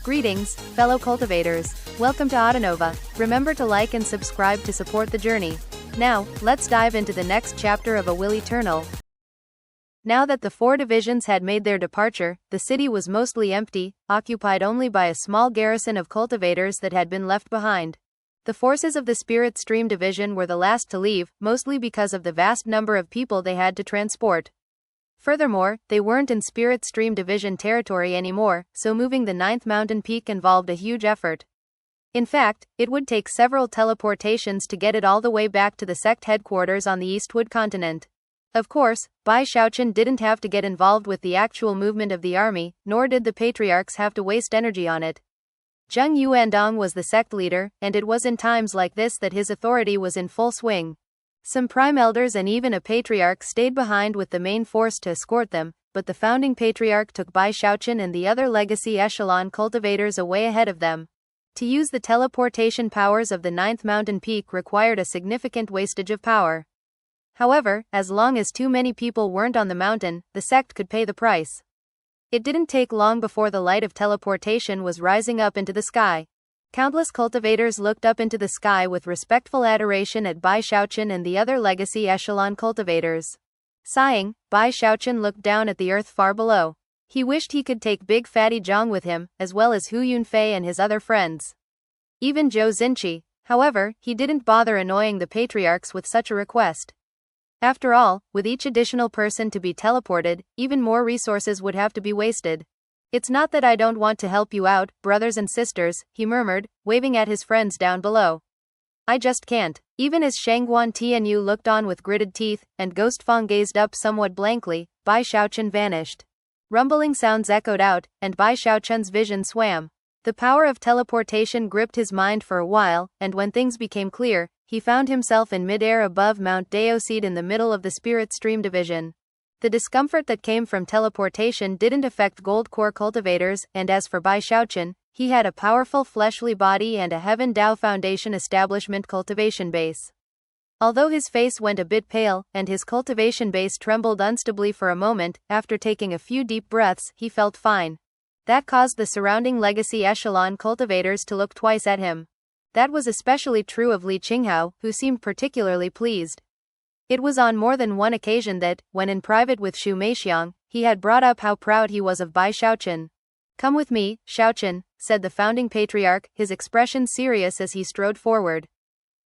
Greetings, fellow cultivators. Welcome to Autonova. Remember to like and subscribe to support the journey. Now, let's dive into the next chapter of A Will Eternal. Now that the 4 divisions had made their departure, the city was mostly empty, occupied only by a small garrison of cultivators that had been left behind. The forces of the Spirit Stream Division were the last to leave, mostly because of the vast number of people they had to transport. Furthermore, they weren't in Spirit Stream Division territory anymore, so moving the 9th mountain peak involved a huge effort. In fact, it would take several teleportations to get it all the way back to the sect headquarters on the Eastwood continent. Of course, Bai Xiaochun didn't have to get involved with the actual movement of the army, nor did the patriarchs have to waste energy on it. Zheng Yuandong was the sect leader, and it was in times like this that his authority was in full swing. Some prime elders and even a patriarch stayed behind with the main force to escort them, but the founding patriarch took Bai Xiaochun and the other legacy echelon cultivators away ahead of them. To use the teleportation powers of the 9th mountain peak required a significant wastage of power. However, as long as too many people weren't on the mountain, the sect could pay the price. It didn't take long before the light of teleportation was rising up into the sky. Countless cultivators looked up into the sky with respectful adoration at Bai Xiaochun and the other legacy echelon cultivators. Sighing, Bai Xiaochun looked down at the earth far below. He wished he could take Big Fatty Zhang with him, as well as Hu Yunfei and his other friends. Even Zhou Xinqi. However, he didn't bother annoying the patriarchs with such a request. After all, with each additional person to be teleported, even more resources would have to be wasted. It's not that I don't want to help you out, brothers and sisters, he murmured, waving at his friends down below. I just can't. Even as Shangguan Tianyu looked on with gritted teeth, and Ghost Fong gazed up somewhat blankly, Bai Xiaochun vanished. Rumbling sounds echoed out, and Bai Xiaochun's vision swam. The power of teleportation gripped his mind for a while, and when things became clear, he found himself in midair above Mount Daoseed in the middle of the Spirit Stream Division. The discomfort that came from teleportation didn't affect Gold Core cultivators, and as for Bai Xiaochun, he had a powerful fleshly body and a Heaven Dao Foundation establishment cultivation base. Although his face went a bit pale, and his cultivation base trembled unstably for a moment, after taking a few deep breaths, he felt fine. That caused the surrounding legacy echelon cultivators to look twice at him. That was especially true of Li Qinghao, who seemed particularly pleased. It was on more than one occasion that, when in private with Xu Meixiang, he had brought up how proud he was of Bai Xiaochun. Come with me, Xiaochun, said the founding patriarch, his expression serious as he strode forward.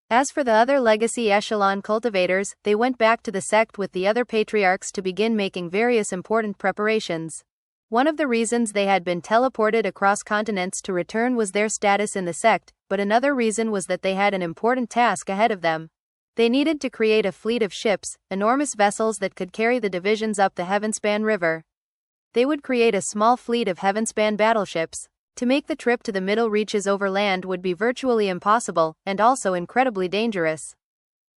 As for the other legacy echelon cultivators, they went back to the sect with the other patriarchs to begin making various important preparations. One of the reasons they had been teleported across continents to return was their status in the sect, but another reason was that they had an important task ahead of them. They needed to create a fleet of ships, enormous vessels that could carry the divisions up the Heavenspan River. They would create a small fleet of Heavenspan battleships. To make the trip to the middle reaches over land would be virtually impossible, and also incredibly dangerous.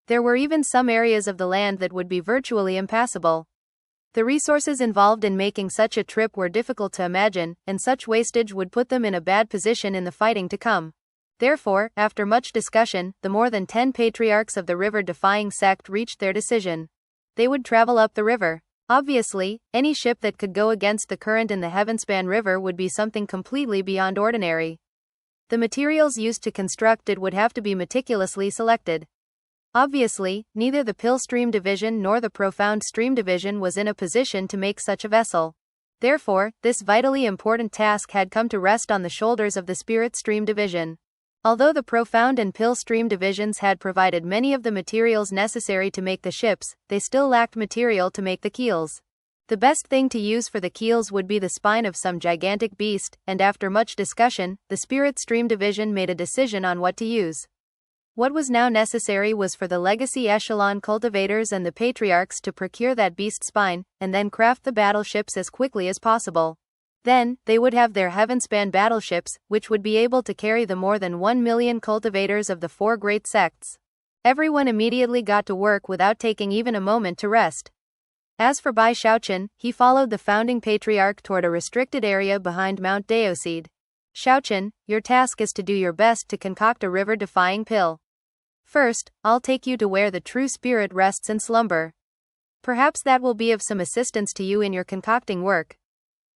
There were even some areas of the land that would be virtually impassable. The resources involved in making such a trip were difficult to imagine, and such wastage would put them in a bad position in the fighting to come. Therefore, after much discussion, the more than 10 patriarchs of the river-defying sect reached their decision. They would travel up the river. Obviously, any ship that could go against the current in the Heavenspan River would be something completely beyond ordinary. The materials used to construct it would have to be meticulously selected. Obviously, neither the Pill Stream Division nor the Profound Stream Division was in a position to make such a vessel. Therefore, this vitally important task had come to rest on the shoulders of the Spirit Stream Division. Although the Profound and Pill Stream divisions had provided many of the materials necessary to make the ships, they still lacked material to make the keels. The best thing to use for the keels would be the spine of some gigantic beast, and after much discussion, the Spirit Stream division made a decision on what to use. What was now necessary was for the legacy echelon cultivators and the patriarchs to procure that beast spine, and then craft the battleships as quickly as possible. Then, they would have their Heavenspan battleships, which would be able to carry the more than 1 million cultivators of the 4 great sects. Everyone immediately got to work without taking even a moment to rest. As for Bai Xiaochun, he followed the founding patriarch toward a restricted area behind Mount Daoseed. Xiaochun, your task is to do your best to concoct a river-defying pill. First, I'll take you to where the true spirit rests in slumber. Perhaps that will be of some assistance to you in your concocting work.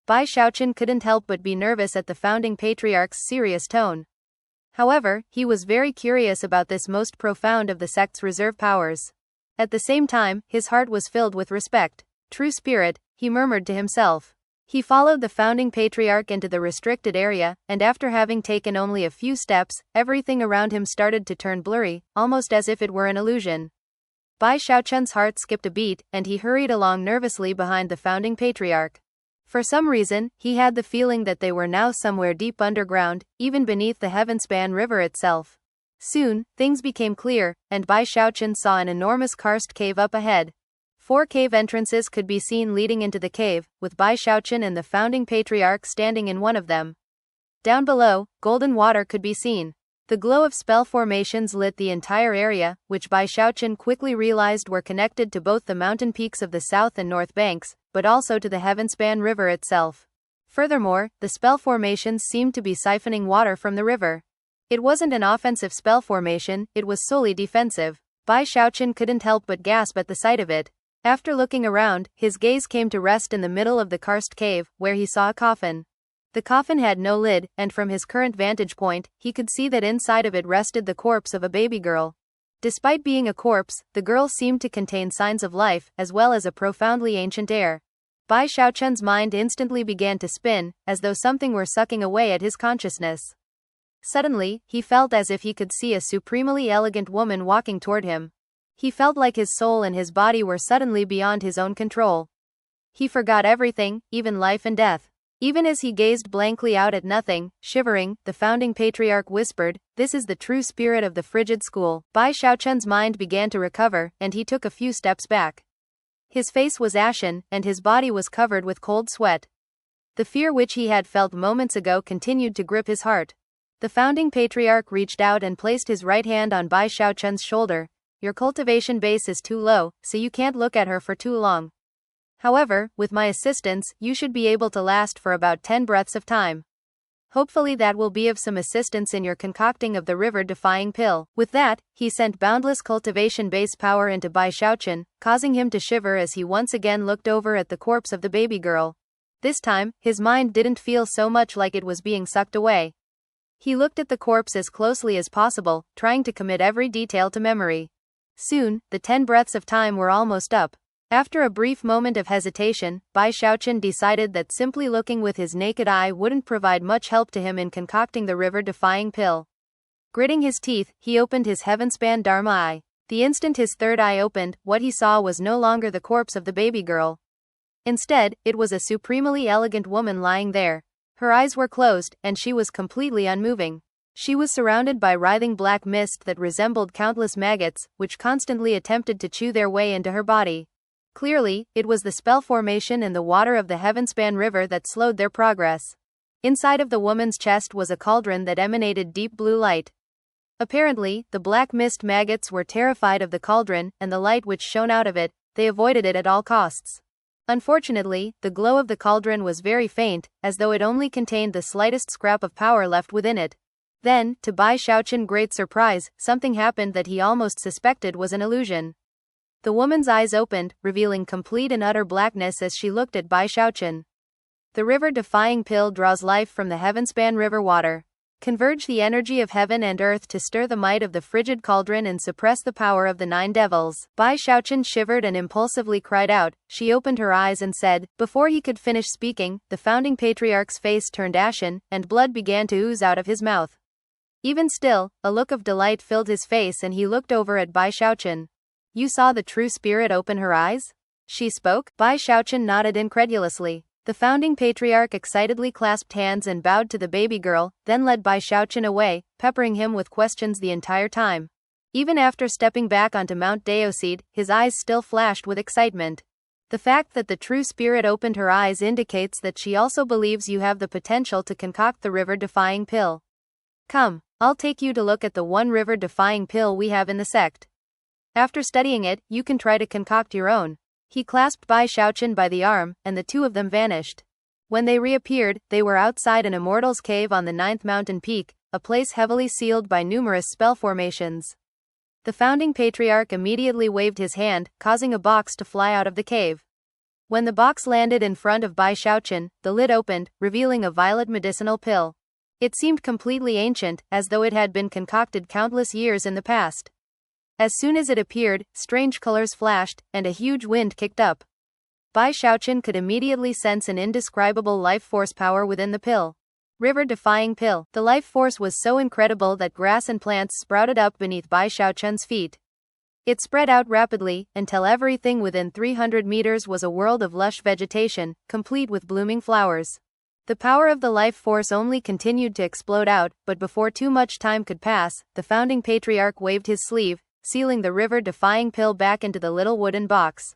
Bai Xiaochun couldn't help but be nervous at the founding patriarch's serious tone. However, he was very curious about this most profound of the sect's reserve powers. At the same time, his heart was filled with respect. True spirit, he murmured to himself. He followed the founding patriarch into the restricted area, and after having taken only a few steps, everything around him started to turn blurry, almost as if it were an illusion. Bai Xiaochun's heart skipped a beat, and he hurried along nervously behind the founding patriarch. For some reason, he had the feeling that they were now somewhere deep underground, even beneath the Heavenspan River itself. Soon, things became clear, and Bai Xiaochun saw an enormous karst cave up ahead. 4 cave entrances could be seen leading into the cave, with Bai Xiaochun and the founding patriarch standing in one of them. Down below, golden water could be seen. The glow of spell formations lit the entire area, which Bai Xiaochun quickly realized were connected to both the mountain peaks of the south and north banks, but also to the Heavenspan River itself. Furthermore, the spell formations seemed to be siphoning water from the river. It wasn't an offensive spell formation, it was solely defensive. Bai Xiaochun couldn't help but gasp at the sight of it. After looking around, his gaze came to rest in the middle of the karst cave, where he saw a coffin. The coffin had no lid, and from his current vantage point, he could see that inside of it rested the corpse of a baby girl. Despite being a corpse, the girl seemed to contain signs of life, as well as a profoundly ancient air. Bai Xiaochun's mind instantly began to spin, as though something were sucking away at his consciousness. Suddenly, he felt as if he could see a supremely elegant woman walking toward him. He felt like his soul and his body were suddenly beyond his own control. He forgot everything, even life and death. Even as he gazed blankly out at nothing, shivering, the founding patriarch whispered, "This is the true spirit of the frigid school." Bai Xiaochun's mind began to recover, and he took a few steps back. His face was ashen, and his body was covered with cold sweat. The fear which he had felt moments ago continued to grip his heart. The founding patriarch reached out and placed his right hand on Bai Xiaochun's shoulder. "Your cultivation base is too low, so you can't look at her for too long. However, with my assistance, you should be able to last for about 10 breaths of time. Hopefully that will be of some assistance in your concocting of the river-defying pill." With that, he sent boundless cultivation base power into Bai Xiaochun, causing him to shiver as he once again looked over at the corpse of the baby girl. This time, his mind didn't feel so much like it was being sucked away. He looked at the corpse as closely as possible, trying to commit every detail to memory. Soon, the 10 breaths of time were almost up. After a brief moment of hesitation, Bai Xiaochun decided that simply looking with his naked eye wouldn't provide much help to him in concocting the river-defying pill. Gritting his teeth, he opened his Heavenspan Dharma eye. The instant his third eye opened, what he saw was no longer the corpse of the baby girl. Instead, it was a supremely elegant woman lying there. Her eyes were closed, and she was completely unmoving. She was surrounded by writhing black mist that resembled countless maggots, which constantly attempted to chew their way into her body. Clearly, it was the spell formation in the water of the Heavenspan River that slowed their progress. Inside of the woman's chest was a cauldron that emanated deep blue light. Apparently, the black mist maggots were terrified of the cauldron and the light which shone out of it. They avoided it at all costs. Unfortunately, the glow of the cauldron was very faint, as though it only contained the slightest scrap of power left within it. Then, to Bai Xiaochun's great surprise, something happened that he almost suspected was an illusion. The woman's eyes opened, revealing complete and utter blackness as she looked at Bai Xiaochun. The river-defying pill draws life from the Heavenspan River water. Converge the energy of heaven and earth to stir the might of the frigid cauldron and suppress the power of the 9 devils. Bai Xiaochun shivered and impulsively cried out. She opened her eyes and said. Before he could finish speaking, the founding patriarch's face turned ashen, and blood began to ooze out of his mouth. Even still, a look of delight filled his face and he looked over at Bai Xiaochun. "You saw the true spirit open her eyes?" she spoke. Bai Xiaochun nodded incredulously. The founding patriarch excitedly clasped hands and bowed to the baby girl, then led Bai Xiaochun away, peppering him with questions the entire time. Even after stepping back onto Mount Deoseed, his eyes still flashed with excitement. The fact that the true spirit opened her eyes indicates that she also believes you have the potential to concoct the river-defying pill. Come, I'll take you to look at the one river-defying pill we have in the sect. After studying it, you can try to concoct your own. He clasped Bai Xiaochun by the arm, and the two of them vanished. When they reappeared, they were outside an immortal's cave on the 9th mountain peak, a place heavily sealed by numerous spell formations. The founding patriarch immediately waved his hand, causing a box to fly out of the cave. When the box landed in front of Bai Xiaochun, the lid opened, revealing a violet medicinal pill. It seemed completely ancient, as though it had been concocted countless years in the past. As soon as it appeared, strange colors flashed, and a huge wind kicked up. Bai Xiaochun could immediately sense an indescribable life force power within the pill. River-defying pill. The life force was so incredible that grass and plants sprouted up beneath Bai Xiaochun's feet. It spread out rapidly, until everything within 300 meters was a world of lush vegetation, complete with blooming flowers. The power of the life force only continued to explode out, but before too much time could pass, the founding patriarch waved his sleeve, sealing the river-defying pill back into the little wooden box.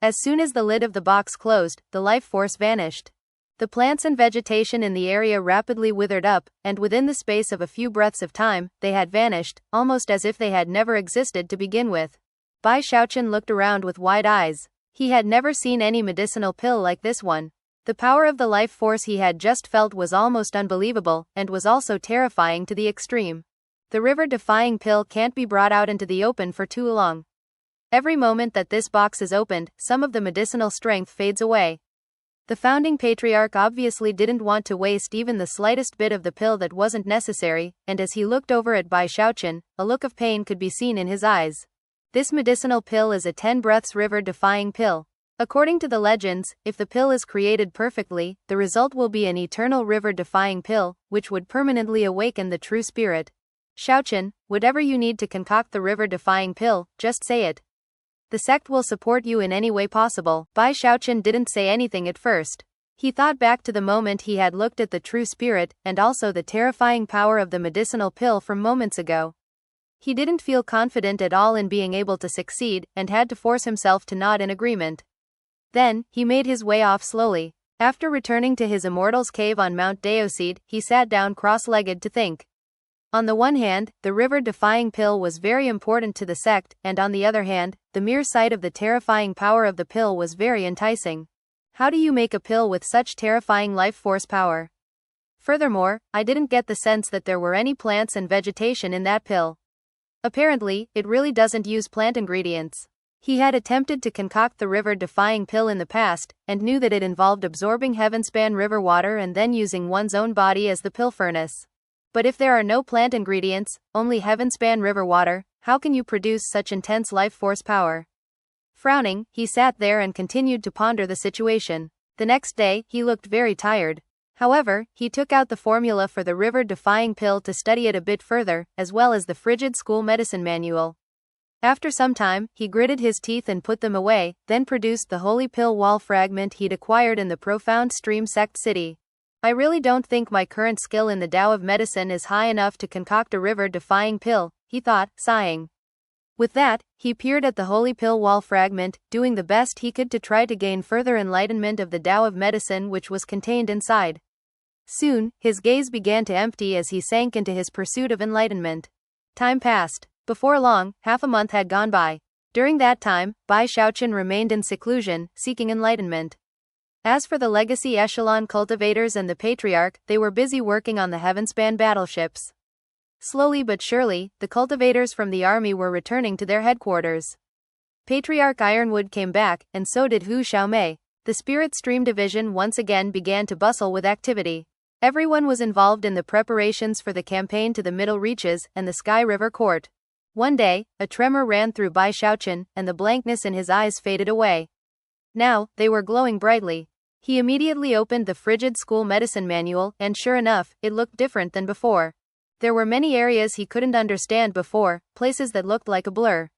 As soon as the lid of the box closed, the life force vanished. The plants and vegetation in the area rapidly withered up, and within the space of a few breaths of time, they had vanished, almost as if they had never existed to begin with. Bai Xiaochun looked around with wide eyes. He had never seen any medicinal pill like this one. The power of the life force he had just felt was almost unbelievable, and was also terrifying to the extreme. The river-defying pill can't be brought out into the open for too long. Every moment that this box is opened, some of the medicinal strength fades away. The founding patriarch obviously didn't want to waste even the slightest bit of the pill that wasn't necessary, and as he looked over at Bai Xiaochun, a look of pain could be seen in his eyes. This medicinal pill is a 10 breaths river-defying pill. According to the legends, if the pill is created perfectly, the result will be an eternal river-defying pill, which would permanently awaken the true spirit. Xiaochun, whatever you need to concoct the river-defying pill, just say it. The sect will support you in any way possible. Bai Xiaochun didn't say anything at first. He thought back to the moment he had looked at the true spirit, and also the terrifying power of the medicinal pill from moments ago. He didn't feel confident at all in being able to succeed, and had to force himself to nod in agreement. Then, he made his way off slowly. After returning to his immortals cave on Mount Deoseed, he sat down cross-legged to think. On the one hand, the river-defying pill was very important to the sect, and on the other hand, the mere sight of the terrifying power of the pill was very enticing. How do you make a pill with such terrifying life force power? Furthermore, I didn't get the sense that there were any plants and vegetation in that pill. Apparently, it really doesn't use plant ingredients. He had attempted to concoct the river-defying pill in the past, and knew that it involved absorbing heavenspan river water and then using one's own body as the pill furnace. But if there are no plant ingredients, only heavenspan river water, how can you produce such intense life force power? Frowning, he sat there and continued to ponder the situation. The next day, he looked very tired. However, he took out the formula for the river-defying pill to study it a bit further, as well as the frigid school medicine manual. After some time, he gritted his teeth and put them away, then produced the holy pill wall fragment he'd acquired in the profound stream sect city. I really don't think my current skill in the Tao of medicine is high enough to concoct a river-defying pill, he thought, sighing. With that, he peered at the holy pill wall fragment, doing the best he could to try to gain further enlightenment of the Tao of medicine which was contained inside. Soon, his gaze began to empty as he sank into his pursuit of enlightenment. Time passed. Before long, half a month had gone by. During that time, Bai Xiaochun remained in seclusion, seeking enlightenment. As for the legacy echelon cultivators and the patriarch, they were busy working on the heavenspan battleships. Slowly but surely, the cultivators from the army were returning to their headquarters. Patriarch Ironwood came back, and so did Hu Xiaomei. The Spirit Stream Division once again began to bustle with activity. Everyone was involved in the preparations for the campaign to the Middle Reaches and the Sky River Court. One day, a tremor ran through Bai Xiaochun, and the blankness in his eyes faded away. Now, they were glowing brightly. He immediately opened the frigid school medicine manual, and sure enough, it looked different than before. There were many areas he couldn't understand before, places that looked like a blur.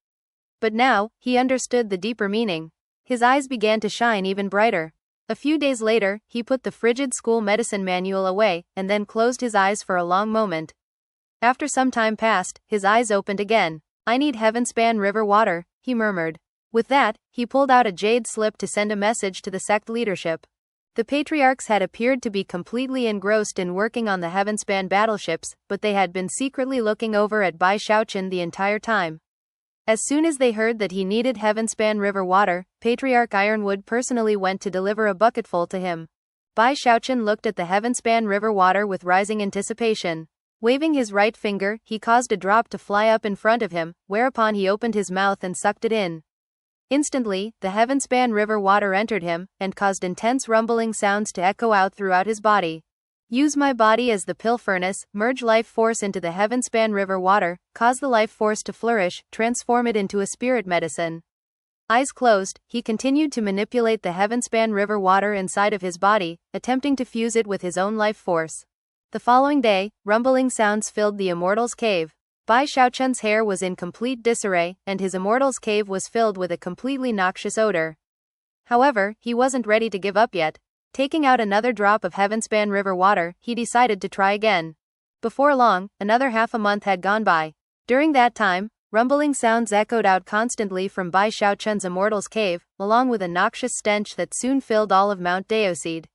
But now, he understood the deeper meaning. His eyes began to shine even brighter. A few days later, he put the frigid school medicine manual away, and then closed his eyes for a long moment. After some time passed, his eyes opened again. I need heavenspan river water, he murmured. With that, he pulled out a jade slip to send a message to the sect leadership. The patriarchs had appeared to be completely engrossed in working on the heavenspan battleships, but they had been secretly looking over at Bai Xiaochun the entire time. As soon as they heard that he needed heavenspan river water, Patriarch Ironwood personally went to deliver a bucketful to him. Bai Xiaochun looked at the heavenspan river water with rising anticipation. Waving his right finger, he caused a drop to fly up in front of him, whereupon he opened his mouth and sucked it in. Instantly, the heaven-span river water entered him, and caused intense rumbling sounds to echo out throughout his body. Use my body as the pill furnace, merge life force into the heaven-span river water, cause the life force to flourish, transform it into a spirit medicine. Eyes closed, he continued to manipulate the heaven-span river water inside of his body, attempting to fuse it with his own life force. The following day, rumbling sounds filled the immortals' cave. Bai Xiaochun's hair was in complete disarray, and his immortals' cave was filled with a completely noxious odor. However, he wasn't ready to give up yet. Taking out another drop of heaven-span river water, he decided to try again. Before long, another half a month had gone by. During that time, rumbling sounds echoed out constantly from Bai Xiaochun's immortals' cave, along with a noxious stench that soon filled all of Mount Deoseed.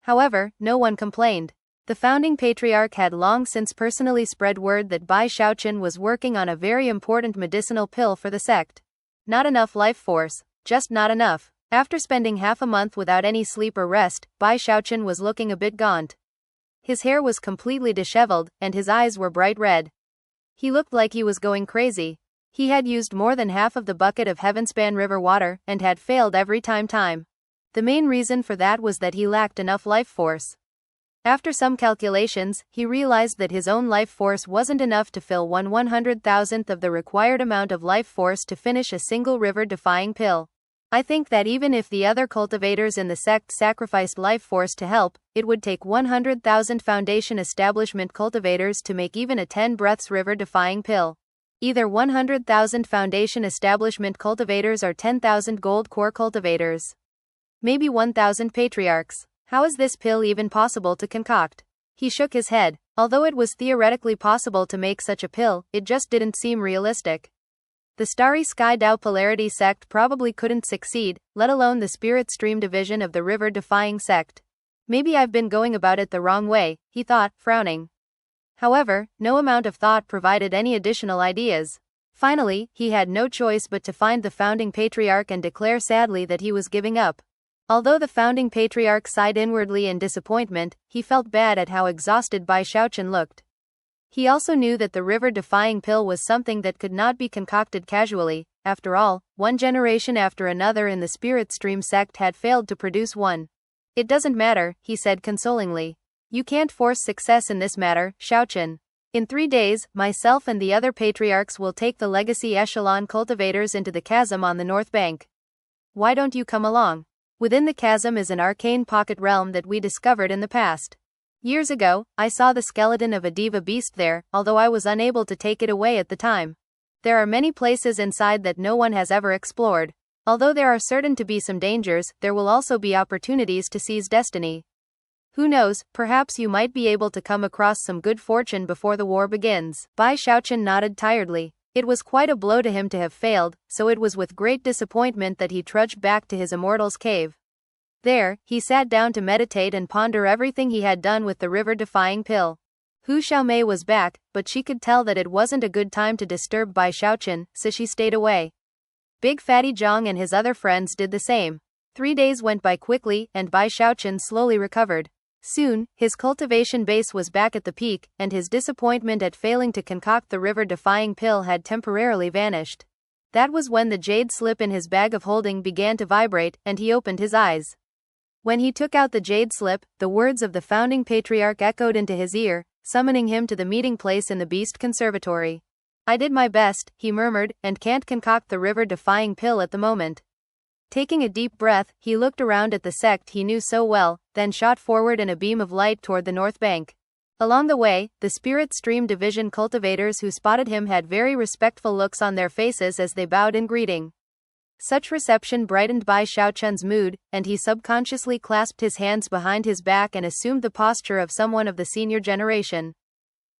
However, no one complained. The founding patriarch had long since personally spread word that Bai Xiaochun was working on a very important medicinal pill for the sect. Not enough life force, just not enough. After spending half a month without any sleep or rest, Bai Xiaochun was looking a bit gaunt. His hair was completely disheveled, and his eyes were bright red. He looked like he was going crazy. He had used more than half of the bucket of heaven-span river water, and had failed every time. The main reason for that was that he lacked enough life force. After some calculations, he realized that his own life force wasn't enough to fill 1/100,000th of the required amount of life force to finish a single river-defying pill. I think that even if the other cultivators in the sect sacrificed life force to help, it would take 100,000 foundation establishment cultivators to make even a 10 breaths river-defying pill. Either 100,000 foundation establishment cultivators or 10,000 gold core cultivators. Maybe 1,000 patriarchs. How is this pill even possible to concoct? He shook his head. Although it was theoretically possible to make such a pill, it just didn't seem realistic. The Starry Sky Dao Polarity sect probably couldn't succeed, let alone the Spirit Stream division of the river-defying sect. Maybe I've been going about it the wrong way, he thought, frowning. However, no amount of thought provided any additional ideas. Finally, he had no choice but to find the founding patriarch and declare sadly that he was giving up. Although the founding patriarch sighed inwardly in disappointment, he felt bad at how exhausted Bai Xiaochun looked. He also knew that the river-defying pill was something that could not be concocted casually. After all, one generation after another in the Spirit Stream sect had failed to produce one. It doesn't matter, he said consolingly. You can't force success in this matter, Xiaochun. In 3 days, myself and the other patriarchs will take the legacy echelon cultivators into the chasm on the north bank. Why don't you come along? Within the chasm is an arcane pocket realm that we discovered in the past. Years ago, I saw the skeleton of a diva beast there, although I was unable to take it away at the time. There are many places inside that no one has ever explored. Although there are certain to be some dangers, there will also be opportunities to seize destiny. Who knows, perhaps you might be able to come across some good fortune before the war begins. Bai Xiaochun nodded tiredly. It was quite a blow to him to have failed, so it was with great disappointment that he trudged back to his immortals' cave. There, he sat down to meditate and ponder everything he had done with the river-defying pill. Hu Xiaomei was back, but she could tell that it wasn't a good time to disturb Bai Xiaochun, so she stayed away. Big Fatty Zhang and his other friends did the same. 3 days went by quickly, and Bai Xiaochun slowly recovered. Soon, his cultivation base was back at the peak, and his disappointment at failing to concoct the river-defying pill had temporarily vanished. That was when the jade slip in his bag of holding began to vibrate, and he opened his eyes. When he took out the jade slip, the words of the founding patriarch echoed into his ear, summoning him to the meeting place in the Beast Conservatory. I did my best, he murmured, and can't concoct the river-defying pill at the moment. Taking a deep breath, he looked around at the sect he knew so well, then shot forward in a beam of light toward the north bank. Along the way, the Spirit Stream Division cultivators who spotted him had very respectful looks on their faces as they bowed in greeting. Such reception brightened Bai Xiaochun's mood, and he subconsciously clasped his hands behind his back and assumed the posture of someone of the senior generation.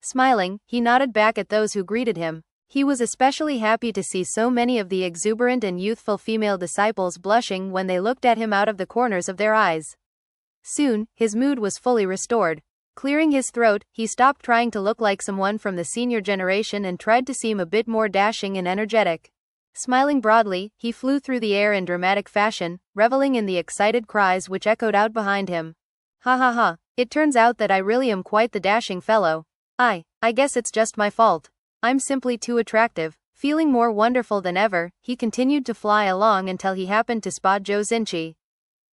Smiling, he nodded back at those who greeted him. He was especially happy to see so many of the exuberant and youthful female disciples blushing when they looked at him out of the corners of their eyes. Soon, his mood was fully restored. Clearing his throat, he stopped trying to look like someone from the senior generation and tried to seem a bit more dashing and energetic. Smiling broadly, he flew through the air in dramatic fashion, reveling in the excited cries which echoed out behind him. Ha ha ha, it turns out that I really am quite the dashing fellow. I guess it's just my fault. I'm simply too attractive. Feeling more wonderful than ever, he continued to fly along until he happened to spot Zhou Xinqi.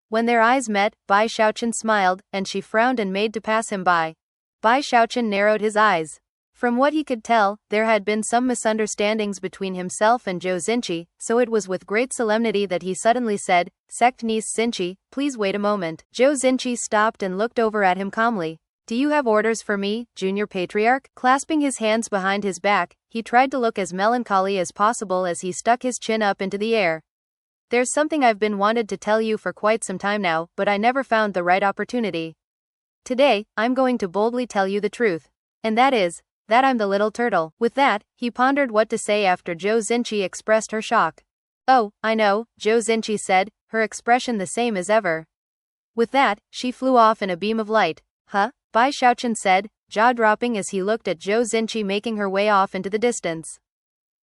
When their eyes met, Bai Xiaochun smiled, and she frowned and made to pass him by. Bai Xiaochun narrowed his eyes. From what he could tell, there had been some misunderstandings between himself and Zhou Xinqi, so it was with great solemnity that he suddenly said, "Sect niece Xinqi, please wait a moment." Zhou Xinqi stopped and looked over at him calmly. "Do you have orders for me, Junior Patriarch?" Clasping his hands behind his back, he tried to look as melancholy as possible as he stuck his chin up into the air. "There's something I've been wanted to tell you for quite some time now, but I never found the right opportunity. Today, I'm going to boldly tell you the truth. And that is, that I'm the little turtle." With that, he pondered what to say after Zhou Xinqi expressed her shock. "Oh, I know," Zhou Xinqi said, her expression the same as ever. With that, she flew off in a beam of light. "Huh?" Bai Xiaochun said, jaw-dropping as he looked at Zhou Xinqi making her way off into the distance.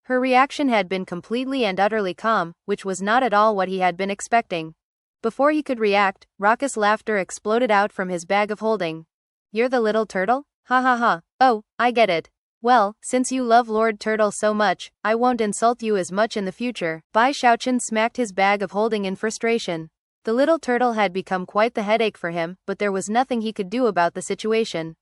Her reaction had been completely and utterly calm, which was not at all what he had been expecting. Before he could react, raucous laughter exploded out from his bag of holding. "You're the little turtle? Ha ha ha. Oh, I get it. Well, since you love Lord Turtle so much, I won't insult you as much in the future." Bai Xiaochun smacked his bag of holding in frustration. The little turtle had become quite the headache for him, but there was nothing he could do about the situation.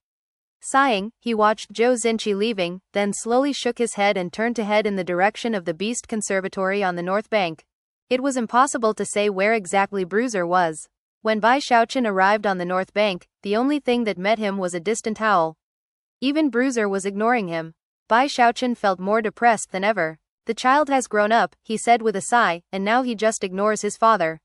Sighing, he watched Zhou Xinqi leaving, then slowly shook his head and turned to head in the direction of the Beast Conservatory on the north bank. It was impossible to say where exactly Bruiser was. When Bai Xiaochun arrived on the north bank, the only thing that met him was a distant howl. Even Bruiser was ignoring him. Bai Xiaochun felt more depressed than ever. "The child has grown up," he said with a sigh, "and now he just ignores his father."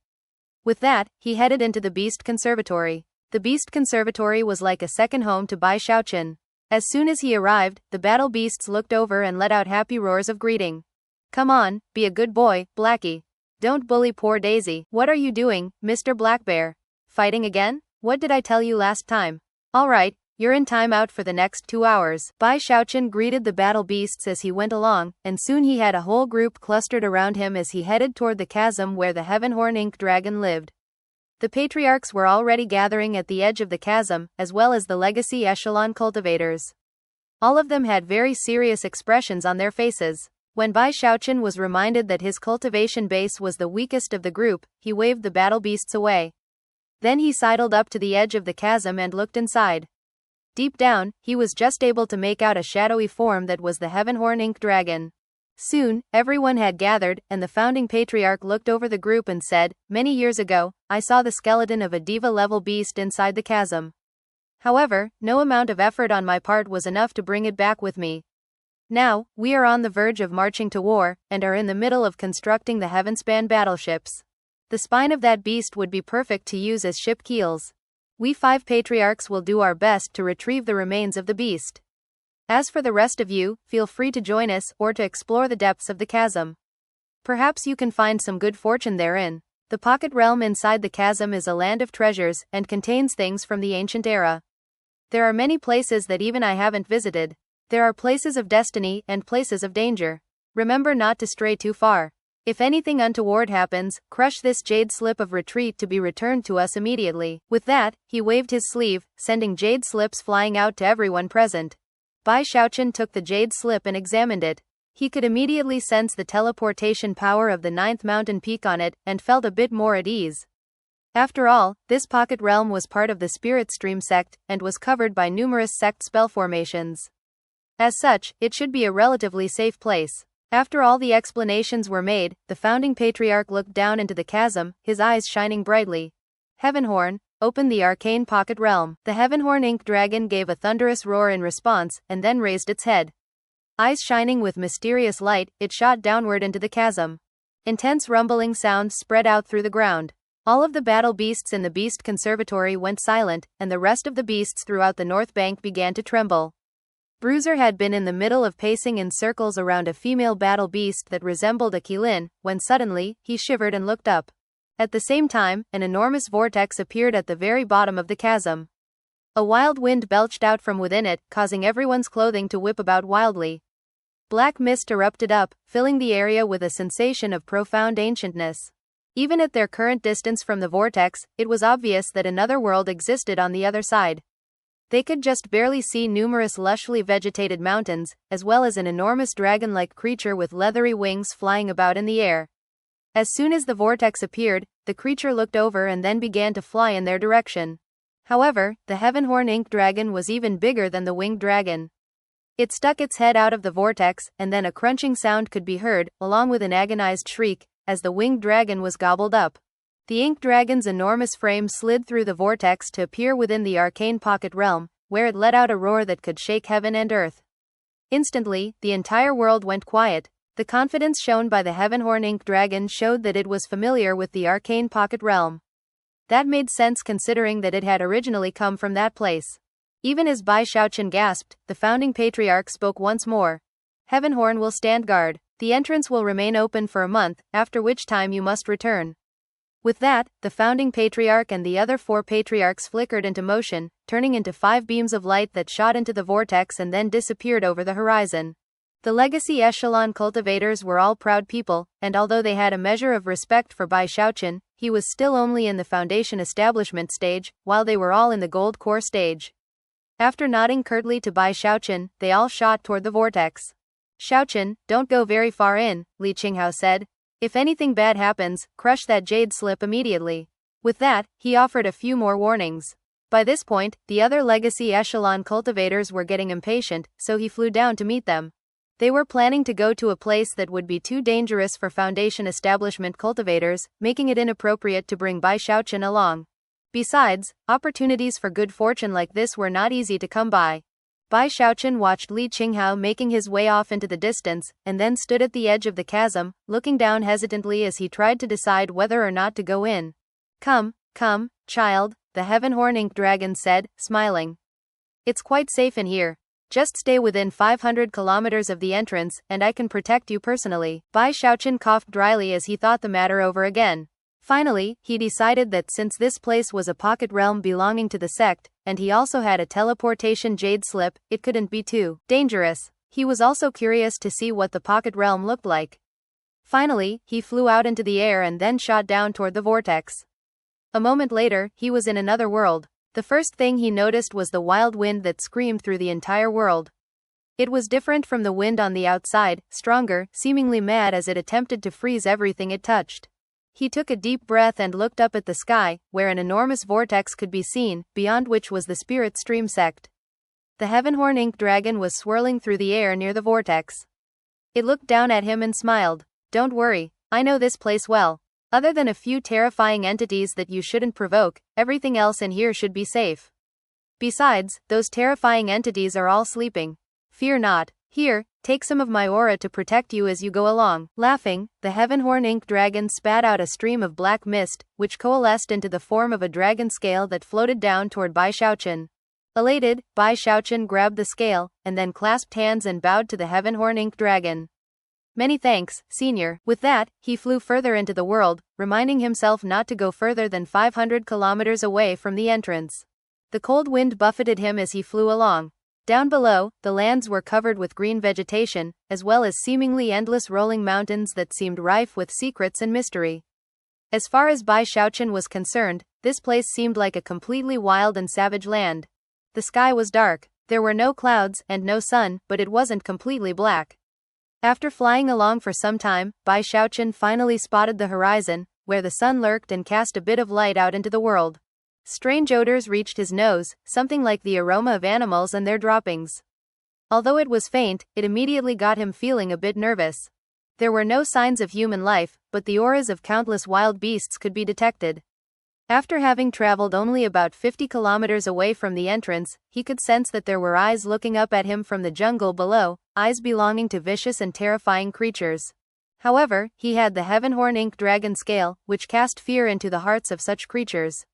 With that, he headed into the Beast Conservatory. The Beast Conservatory was like a second home to Bai Xiaochun. As soon as he arrived, the battle beasts looked over and let out happy roars of greeting. "Come on, be a good boy, Blackie. Don't bully poor Daisy." "What are you doing, Mr. Black Bear? Fighting again? What did I tell you last time? Alright, you're in timeout for the next 2 hours." Bai Xiaochun greeted the battle beasts as he went along, and soon he had a whole group clustered around him as he headed toward the chasm where the Heavenhorn Ink Dragon lived. The patriarchs were already gathering at the edge of the chasm, as well as the legacy echelon cultivators. All of them had very serious expressions on their faces. When Bai Xiaochun was reminded that his cultivation base was the weakest of the group, he waved the battle beasts away. Then he sidled up to the edge of the chasm and looked inside. Deep down, he was just able to make out a shadowy form that was the Heavenhorn Ink Dragon. Soon, everyone had gathered, and the founding patriarch looked over the group and said, "Many years ago, I saw the skeleton of a diva-level beast inside the chasm. However, no amount of effort on my part was enough to bring it back with me. Now, we are on the verge of marching to war, and are in the middle of constructing the Heavenspan battleships. The spine of that beast would be perfect to use as ship keels. We 5 patriarchs will do our best to retrieve the remains of the beast. As for the rest of you, feel free to join us or to explore the depths of the chasm. Perhaps you can find some good fortune therein. The pocket realm inside the chasm is a land of treasures and contains things from the ancient era. There are many places that even I haven't visited. There are places of destiny and places of danger. Remember not to stray too far. If anything untoward happens, crush this jade slip of retreat to be returned to us immediately." With that, he waved his sleeve, sending jade slips flying out to everyone present. Bai Xiaochun took the jade slip and examined it. He could immediately sense the teleportation power of the 9th mountain peak on it, and felt a bit more at ease. After all, this pocket realm was part of the Spirit Stream sect, and was covered by numerous sect spell formations. As such, it should be a relatively safe place. After all the explanations were made, the founding patriarch looked down into the chasm, his eyes shining brightly. "Heavenhorn, open the arcane pocket realm." The Heavenhorn Ink Dragon gave a thunderous roar in response, and then raised its head. Eyes shining with mysterious light, it shot downward into the chasm. Intense rumbling sounds spread out through the ground. All of the battle beasts in the Beast Conservatory went silent, and the rest of the beasts throughout the north bank began to tremble. Bruiser had been in the middle of pacing in circles around a female battle beast that resembled a Qilin, when suddenly, he shivered and looked up. At the same time, an enormous vortex appeared at the very bottom of the chasm. A wild wind belched out from within it, causing everyone's clothing to whip about wildly. Black mist erupted up, filling the area with a sensation of profound ancientness. Even at their current distance from the vortex, it was obvious that another world existed on the other side. They could just barely see numerous lushly vegetated mountains, as well as an enormous dragon-like creature with leathery wings flying about in the air. As soon as the vortex appeared, the creature looked over and then began to fly in their direction. However, the heavenhorn ink dragon was even bigger than the winged dragon. It stuck its head out of the vortex, and then a crunching sound could be heard, along with an agonized shriek, as the winged dragon was gobbled up. The ink dragon's enormous frame slid through the vortex to appear within the arcane pocket realm, where it let out a roar that could shake heaven and earth. Instantly, the entire world went quiet. The confidence shown by the heavenhorn ink dragon showed that it was familiar with the arcane pocket realm. That made sense considering that it had originally come from that place. Even as Bai Xiaochun gasped, the founding patriarch spoke once more. Heavenhorn will stand guard. The entrance will remain open for a month, after which time you must return. With that, the founding patriarch and the other 4 patriarchs flickered into motion, turning into 5 beams of light that shot into the vortex and then disappeared over the horizon. The legacy echelon cultivators were all proud people, and although they had a measure of respect for Bai Xiaochun, he was still only in the foundation establishment stage, while they were all in the gold core stage. After nodding curtly to Bai Xiaochun, they all shot toward the vortex. Xiaochun, don't go very far in, Li Qinghao said. If anything bad happens, crush that jade slip immediately. With that, he offered a few more warnings. By this point, the other legacy echelon cultivators were getting impatient, so he flew down to meet them. They were planning to go to a place that would be too dangerous for foundation establishment cultivators, making it inappropriate to bring Bai Xiaochun along. Besides, opportunities for good fortune like this were not easy to come by. Bai Xiaochun watched Li Qinghao making his way off into the distance, and then stood at the edge of the chasm, looking down hesitantly as he tried to decide whether or not to go in. Come, child, the heavenhorn ink dragon said, smiling. It's quite safe in here. Just stay within 500 kilometers of the entrance, and I can protect you personally. Bai Xiaochun coughed dryly as he thought the matter over again. Finally, he decided that since this place was a pocket realm belonging to the sect, and he also had a teleportation jade slip, it couldn't be too dangerous. He was also curious to see what the pocket realm looked like. Finally, he flew out into the air and then shot down toward the vortex. A moment later, he was in another world. The first thing he noticed was the wild wind that screamed through the entire world. It was different from the wind on the outside, stronger, seemingly mad as it attempted to freeze everything it touched. He took a deep breath and looked up at the sky, where an enormous vortex could be seen, beyond which was the spirit stream sect. The heavenhorn ink dragon was swirling through the air near the vortex. It looked down at him and smiled. Don't worry, I know this place well. Other than a few terrifying entities that you shouldn't provoke, everything else in here should be safe. Besides, those terrifying entities are all sleeping. Fear not. Here, take some of my aura to protect you as you go along. Laughing, the heavenhorn ink dragon spat out a stream of black mist, which coalesced into the form of a dragon scale that floated down toward Bai Xiaochun. Elated, Bai Xiaochun grabbed the scale, and then clasped hands and bowed to the heavenhorn ink dragon. Many thanks, senior. With that, he flew further into the world, reminding himself not to go further than 500 kilometers away from the entrance. The cold wind buffeted him as he flew along. Down below, the lands were covered with green vegetation, as well as seemingly endless rolling mountains that seemed rife with secrets and mystery. As far as Bai Xiaochun was concerned, this place seemed like a completely wild and savage land. The sky was dark, there were no clouds and no sun, but it wasn't completely black. After flying along for some time, Bai Xiaochun finally spotted the horizon, where the sun lurked and cast a bit of light out into the world. Strange odors reached his nose, something like the aroma of animals and their droppings. Although it was faint, it immediately got him feeling a bit nervous. There were no signs of human life, but the auras of countless wild beasts could be detected. After having traveled only about 50 kilometers away from the entrance, he could sense that there were eyes looking up at him from the jungle below, eyes belonging to vicious and terrifying creatures. However, he had the heavenhorn ink dragon scale, which cast fear into the hearts of such creatures.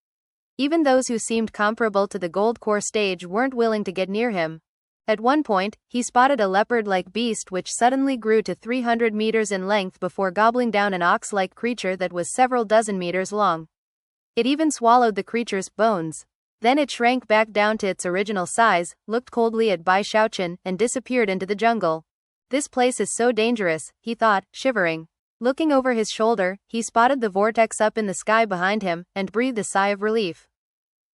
Even those who seemed comparable to the gold core stage weren't willing to get near him. At one point, he spotted a leopard-like beast which suddenly grew to 300 meters in length before gobbling down an ox-like creature that was several dozen meters long. It even swallowed the creature's bones. Then it shrank back down to its original size, looked coldly at Bai Xiaochun, and disappeared into the jungle. This place is so dangerous, he thought, shivering. Looking over his shoulder, he spotted the vortex up in the sky behind him, and breathed a sigh of relief.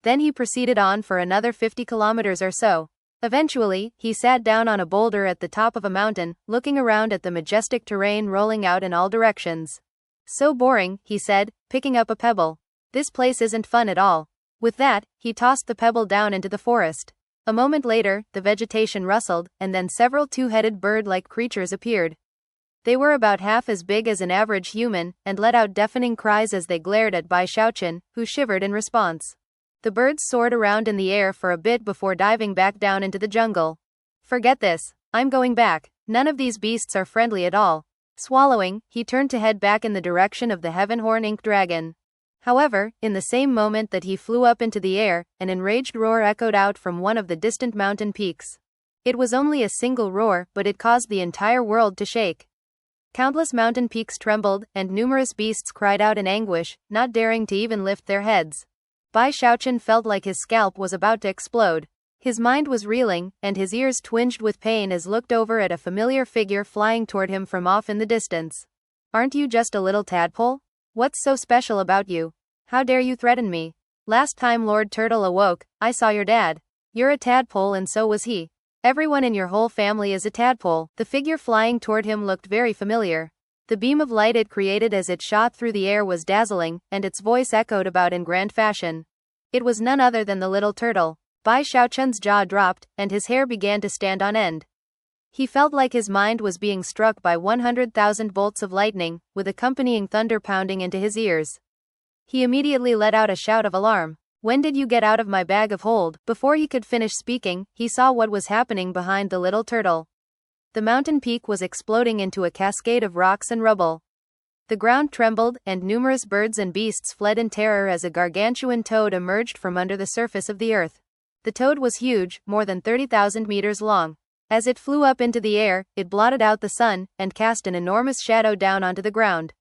Then he proceeded on for another 50 kilometers or so. Eventually, he sat down on a boulder at the top of a mountain, looking around at the majestic terrain rolling out in all directions. So boring, he said, picking up a pebble. This place isn't fun at all. With that, he tossed the pebble down into the forest. A moment later, the vegetation rustled, and then several two-headed bird-like creatures appeared. They were about half as big as an average human, and let out deafening cries as they glared at Bai Xiaochun, who shivered in response. The birds soared around in the air for a bit before diving back down into the jungle. Forget this. I'm going back. None of these beasts are friendly at all. Swallowing, he turned to head back in the direction of the Heavenhorn Ink Dragon. However, in the same moment that he flew up into the air, an enraged roar echoed out from one of the distant mountain peaks. It was only a single roar, but it caused the entire world to shake. Countless mountain peaks trembled, and numerous beasts cried out in anguish, not daring to even lift their heads. Bai Xiaochun felt like his scalp was about to explode. His mind was reeling, and his ears twinged with pain as looked over at a familiar figure flying toward him from off in the distance. Aren't you just a little tadpole? What's so special about you? How dare you threaten me? Last time Lord Turtle awoke, I saw your dad. You're a tadpole and so was he. Everyone in your whole family is a tadpole. The figure flying toward him looked very familiar. The beam of light it created as it shot through the air was dazzling, and its voice echoed about in grand fashion. It was none other than the little turtle. Bai Xiaochun's jaw dropped, and his hair began to stand on end. He felt like his mind was being struck by 100,000 bolts of lightning, with accompanying thunder pounding into his ears. He immediately let out a shout of alarm. When did you get out of my bag of hold? Before he could finish speaking, he saw what was happening behind the little turtle. The mountain peak was exploding into a cascade of rocks and rubble. The ground trembled, and numerous birds and beasts fled in terror as a gargantuan toad emerged from under the surface of the earth. The toad was huge, more than 30,000 meters long. As it flew up into the air, it blotted out the sun, and cast an enormous shadow down onto the ground.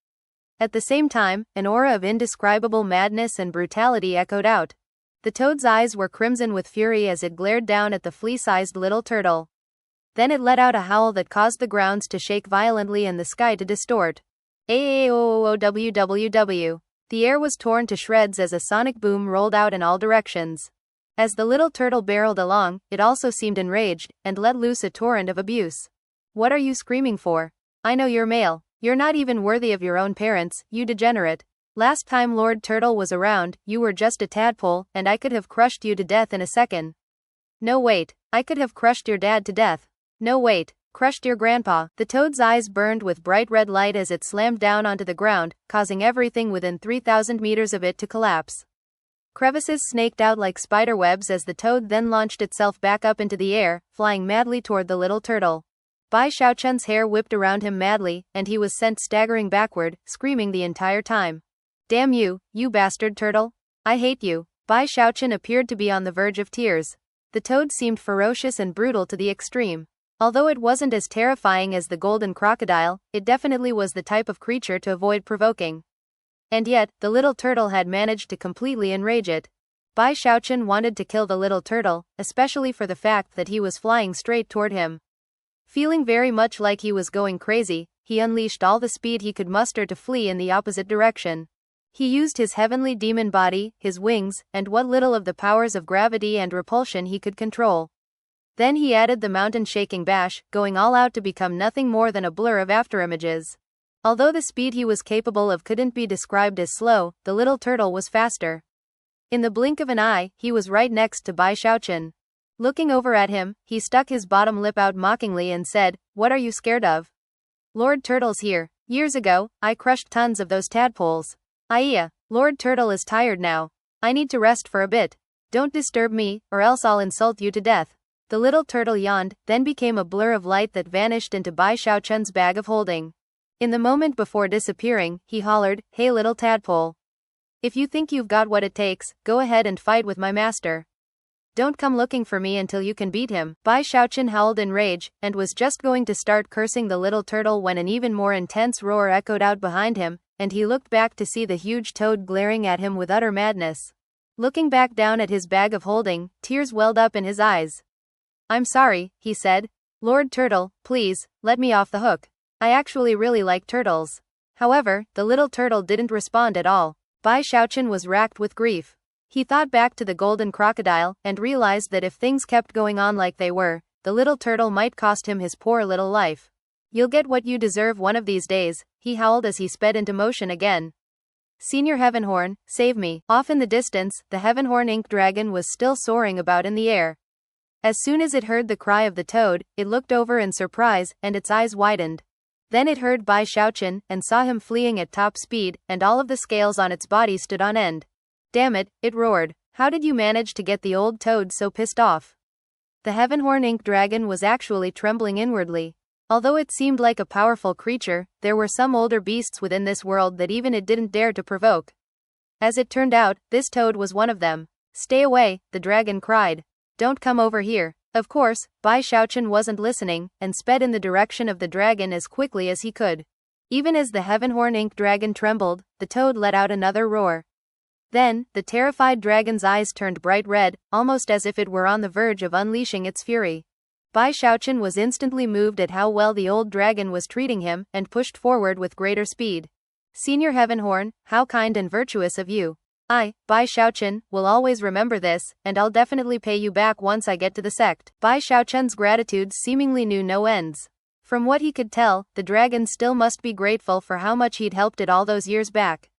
At the same time, an aura of indescribable madness and brutality echoed out. The toad's eyes were crimson with fury as it glared down at the flea-sized little turtle. Then it let out a howl that caused the grounds to shake violently and the sky to distort. AAOOWWW. The air was torn to shreds as a sonic boom rolled out in all directions. As the little turtle barreled along, it also seemed enraged, and let loose a torrent of abuse. What are you screaming for? I know you're male. You're not even worthy of your own parents, you degenerate. Last time Lord Turtle was around, you were just a tadpole, and I could have crushed you to death in a second. No wait, I could have crushed your dad to death. No wait, crushed your grandpa. The toad's eyes burned with bright red light as it slammed down onto the ground, causing everything within 3,000 meters of it to collapse. Crevices snaked out like spider webs as the toad then launched itself back up into the air, flying madly toward the little turtle. Bai Xiaochun's hair whipped around him madly, and he was sent staggering backward, screaming the entire time. Damn you, you bastard turtle. I hate you. Bai Xiaochun appeared to be on the verge of tears. The toad seemed ferocious and brutal to the extreme. Although it wasn't as terrifying as the golden crocodile, it definitely was the type of creature to avoid provoking. And yet, the little turtle had managed to completely enrage it. Bai Xiaochun wanted to kill the little turtle, especially for the fact that he was flying straight toward him. Feeling very much like he was going crazy, he unleashed all the speed he could muster to flee in the opposite direction. He used his heavenly demon body, his wings, and what little of the powers of gravity and repulsion he could control. Then he added the mountain-shaking bash, going all out to become nothing more than a blur of afterimages. Although the speed he was capable of couldn't be described as slow, the little turtle was faster. In the blink of an eye, he was right next to Bai Xiaochun. Looking over at him, he stuck his bottom lip out mockingly and said, "What are you scared of? Lord Turtle's here. Years ago, I crushed tons of those tadpoles. Lord Turtle is tired now. I need to rest for a bit. Don't disturb me, or else I'll insult you to death." The little turtle yawned, then became a blur of light that vanished into Bai Xiaochun's bag of holding. In the moment before disappearing, he hollered, "Hey little tadpole. If you think you've got what it takes, go ahead and fight with my master. Don't come looking for me until you can beat him." Bai Xiaochun howled in rage, and was just going to start cursing the little turtle when an even more intense roar echoed out behind him, and he looked back to see the huge toad glaring at him with utter madness. Looking back down at his bag of holding, tears welled up in his eyes. "I'm sorry," he said. "Lord Turtle, please, let me off the hook. I actually really like turtles." However, the little turtle didn't respond at all. Bai Xiaochun was racked with grief. He thought back to the golden crocodile, and realized that if things kept going on like they were, the little turtle might cost him his poor little life. You'll get what you deserve one of these days, he howled as he sped into motion again. Senior Heavenhorn, save me. Off in the distance, the Heavenhorn ink dragon was still soaring about in the air. As soon as it heard the cry of the toad, it looked over in surprise, and its eyes widened. Then it heard Bai Xiaochun, and saw him fleeing at top speed, and all of the scales on its body stood on end. Damn it, it roared. How did you manage to get the old toad so pissed off? The Heavenhorn ink dragon was actually trembling inwardly. Although it seemed like a powerful creature, there were some older beasts within this world that even it didn't dare to provoke. As it turned out, this toad was one of them. Stay away, the dragon cried. Don't come over here. Of course, Bai Xiaochun wasn't listening, and sped in the direction of the dragon as quickly as he could. Even as the Heavenhorn ink dragon trembled, the toad let out another roar. Then, the terrified dragon's eyes turned bright red, almost as if it were on the verge of unleashing its fury. Bai Xiaochun was instantly moved at how well the old dragon was treating him, and pushed forward with greater speed. Senior Heavenhorn, how kind and virtuous of you. I, Bai Xiaochun, will always remember this, and I'll definitely pay you back once I get to the sect. Bai Xiaochun's gratitude seemingly knew no ends. From what he could tell, the dragon still must be grateful for how much he'd helped it all those years back.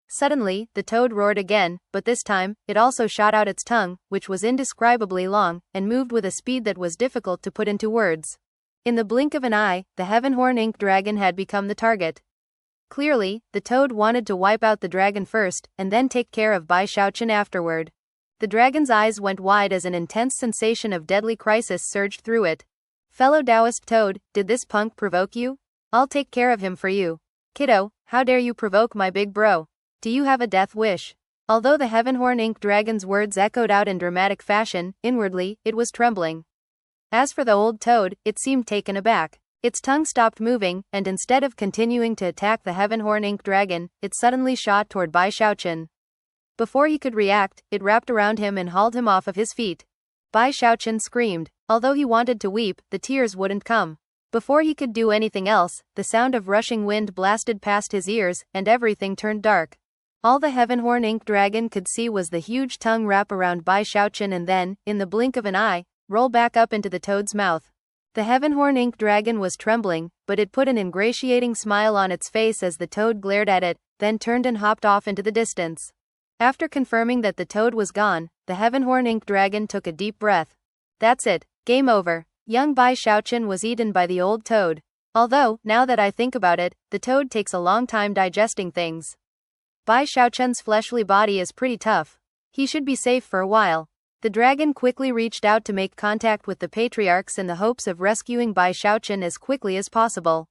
Suddenly, the toad roared again, but this time, it also shot out its tongue, which was indescribably long, and moved with a speed that was difficult to put into words. In the blink of an eye, the Heavenhorn ink dragon had become the target. Clearly, the toad wanted to wipe out the dragon first, and then take care of Bai Xiaochun afterward. The dragon's eyes went wide as an intense sensation of deadly crisis surged through it. Fellow Taoist toad, did this punk provoke you? I'll take care of him for you. Kiddo, how dare you provoke my big bro? Do you have a death wish? Although the Heavenhorn ink dragon's words echoed out in dramatic fashion, inwardly, it was trembling. As for the old toad, it seemed taken aback. Its tongue stopped moving, and instead of continuing to attack the Heavenhorn ink dragon, it suddenly shot toward Bai Xiaochun. Before he could react, it wrapped around him and hauled him off of his feet. Bai Xiaochun screamed. Although he wanted to weep, the tears wouldn't come. Before he could do anything else, the sound of rushing wind blasted past his ears, and everything turned dark. All the Heavenhorn ink dragon could see was the huge tongue wrap around Bai Xiaochun and then, in the blink of an eye, roll back up into the toad's mouth. The Heavenhorn ink dragon was trembling, but it put an ingratiating smile on its face as the toad glared at it, then turned and hopped off into the distance. After confirming that the toad was gone, the Heavenhorn ink dragon took a deep breath. That's it, game over. Young Bai Xiaochun was eaten by the old toad. Although, now that I think about it, the toad takes a long time digesting things. Bai Xiaochun's fleshly body is pretty tough. He should be safe for a while. The dragon quickly reached out to make contact with the patriarchs in the hopes of rescuing Bai Xiaochun as quickly as possible.